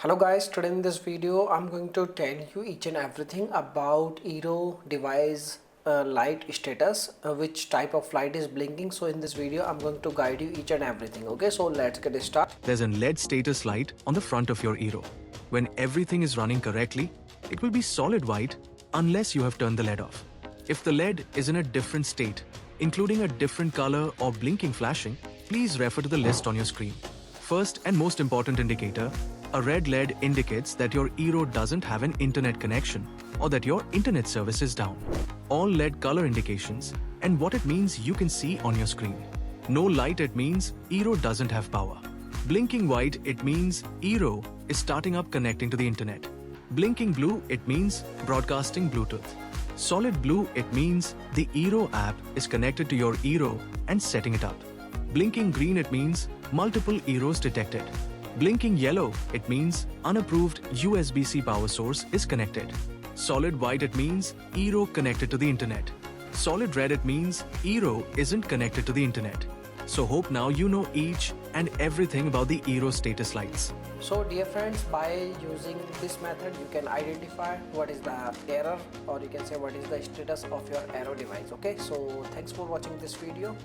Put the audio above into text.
Hello guys, today in this video I'm going to tell you each and everything about eero device light status, which type of light is blinking. So in this video I'm going to guide you each and everything. Okay, so let's get started. There's a LED status light on the front of your eero. When everything is running correctly, it will be solid white unless you have turned the LED off. If the LED is in a different state, including a different color or blinking flashing, please refer to the list on your screen. First and most important indicator, a red LED indicates that your eero doesn't have an internet connection or that your internet service is down. All LED color indications and what it means you can see on your screen. No light, it means eero doesn't have power. Blinking white, it means eero is starting up connecting to the internet. Blinking blue, it means broadcasting Bluetooth. Solid blue, it means the eero app is connected to your eero and setting it up. Blinking green, it means multiple eeros detected. Blinking yellow, it means unapproved USB-C power source is connected. Solid white, it means eero connected to the internet. Solid red, it means eero isn't connected to the internet. So hope now you know each and everything about the eero status lights. So dear friends, by using this method you can identify what is the error, or you can say what is the status of your eero device. Okay, so thanks for watching this video.